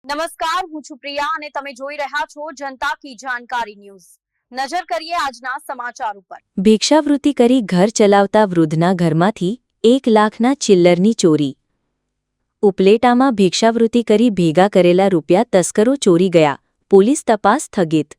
નમસ્કાર, હું છું પ્રિયા અને તમે જોઈ રહ્યા છો જનતા કી જાણકારી ન્યૂઝ। નજર કરીએ આજના સમાચાર ઉપર। ભિક્ષાવૃત્તિ કરી ઘર ચલાવતા વૃદ્ધના ઘરમાંથી 1 લાખના ચિલ્લરની ચોરી। ઉપલેટામાં ભિક્ષાવૃત્તિ કરી ભેગા કરેલા રૂપિયા તસ્કરો ચોરી ગયા, પોલીસ તપાસ સ્થગિત।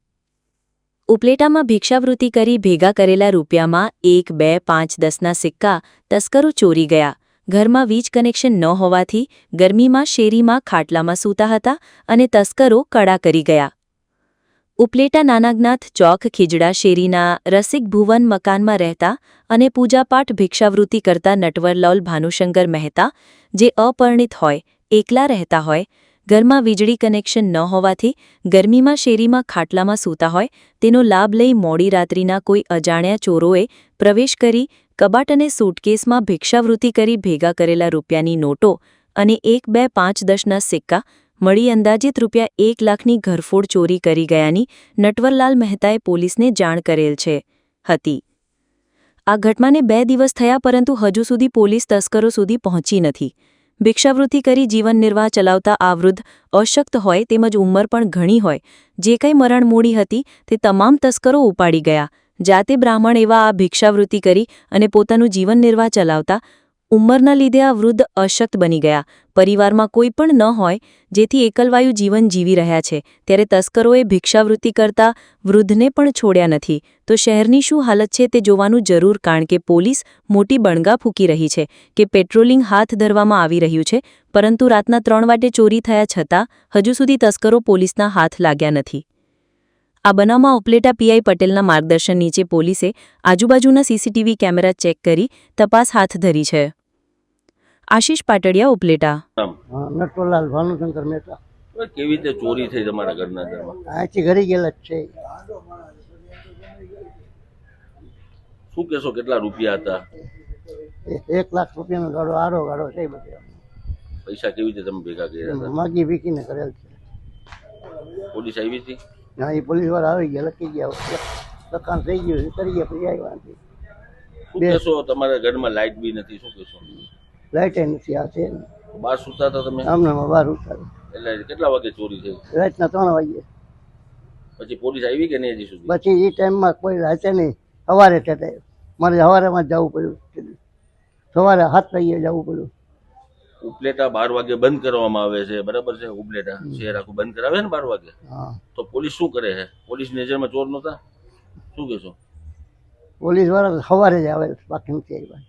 ઉપલેટામાં ભિક્ષાવૃત્તિ કરી ભેગા કરેલા રૂપિયામાં 1, 2, 5, 10ના સિક્કા તસ્કરો ચોરી ગયા। ઘરમાં વીજ કનેક્શન ન હોવાથી ગરમીમાં શેરીમાં ખાટલામાં સૂતા હતા અને તસ્કરો કડા કરી ગયા। ઉપલેટા નાનાગનાથ ચોક ખીજડા શેરીના રસિક ભુવન મકાનમાં રહેતા અને પૂજાપાઠ ભિક્ષાવૃત્તિ કરતા નટવરલાલ ભાનુશંકર મહેતા, જે અપરિણિત હોય, એકલા રહેતા હોય, ઘરમાં વીજળી કનેક્શન ન હોવાથી ગરમીમાં શેરીમાં ખાટલામાં સૂતા હોય, તેનો લાભ લઈ મોડી રાત્રિના કોઈ અજાણ્યા ચોરોએ પ્રવેશ કરી કબાટ અને સૂટકેસમાં ભિક્ષાવૃત્તિ કરી ભેગા કરેલા રૂપિયાની નોટો અને 1, 2, 5, 10ના સિક્કા મળી અંદાજિત રૂપિયા 1 લાખની ઘરફોડ ચોરી કરી ગયાની નટવરલાલ મહેતાએ પોલીસને જાણ કરેલ હતી। આ ઘટનાને 2 દિવસ થયા પરંતુ હજુ સુધી પોલીસ તસ્કરો સુધી પહોંચી નથી। ભિક્ષાવૃત્તિ કરી જીવન નિર્વાહ ચલાવતા આ વૃદ્ધ અશક્ત હોય તેમજ ઉંમર પણ ઘણી હોય, જે કંઈ મરણ મૂડી હતી તે તમામ તસ્કરો ઉપાડી ગયા। જાતે બ્રાહ્મણ એવા આ ભિક્ષાવૃત્તિ કરી અને પોતાનું જીવન નિર્વાહ ચલાવતા ઉંમરના લીધે આ વૃદ્ધ અશક્ત બની ગયા। પરિવારમાં કોઈ પણ ન હોય, જેથી એકલવાયુ જીવન જીવી રહ્યા છે, ત્યારે તસ્કરોએ ભિક્ષાવૃત્તિ કરતા વૃદ્ધને પણ છોડ્યા નથી। તો શહેરની શું હાલત છે તે જોવાનું જરૂર, કારણ કે પોલીસ મોટી બણગા ફૂંકી રહી છે કે પેટ્રોલિંગ હાથ ધરવામાં આવી રહ્યું છે, પરંતુ રાતના 3 વાગે ચોરી થયા છતાં હજુ સુધી તસ્કરો પોલીસના હાથ લાગ્યા નથી। આ બનાવમાં ઉપલેટા પીઆઈ પટેલના માર્ગદર્શન નીચે પોલીસે આજુબાજુના સીસીટીવી કેમેરા ચેક કરી તપાસ હાથ ધરી છે। આશીષ પાટડિયા, ઉપલેટા। નટવરલાલ ભાનુશંકર મહેતા। કેવી રીતે ચોરી થઈ તમારા ઘરના ઘરમાં? અહીંથી ઘરે ગયેલા જ છે। શું કહેશો, કેટલા રૂપિયા હતા? 1 લાખ રૂપિયાનો ગાડો છે બધે। પૈસા કેવી રીતે તમે ભેગા કર્યા હતા? માગી વીકીને કરેલ છે। પોલીસ આવી હતી? હા, એ પોલીસ વાળા આવી ગયા, લખી ગયા, લખાણ થઈ ગયું, કરી ગયા, પછી આવ્યા નથી। શું કહેશો, તમારા ઘરમાં લાઇટ બી નથી, શું કહેશો? લાઇટ નથી, આ છે બહાર સૂતા હતા તમે? આમનામાં બહાર ઉતારે। એટલે કેટલા વાગે ચોરી થઈ? રાતના 3 વાગે। પછી પોલીસ આવી કે નહીં હજી સુધી? પછી એ ટાઈમમાં કોઈ રાતે નહીં, સવારે થતા મારે સવારેમાં જ જવું પડ્યું, સવારે 7 વાગે જવું પડ્યું। ઉપલેટા 12 વાગે બંધ કરવામાં આવે છે, બરાબર છે? ઉપલેટા શહેર આખું બંધ કરાવે ને 12 વાગે, તો પોલીસ શું કરે છે? પોલીસની નજરમાં ચોર નહોતા? શું કહેશો? પોલીસ વાળા સવારે જ આવે, બાકી નથી આવ્યા।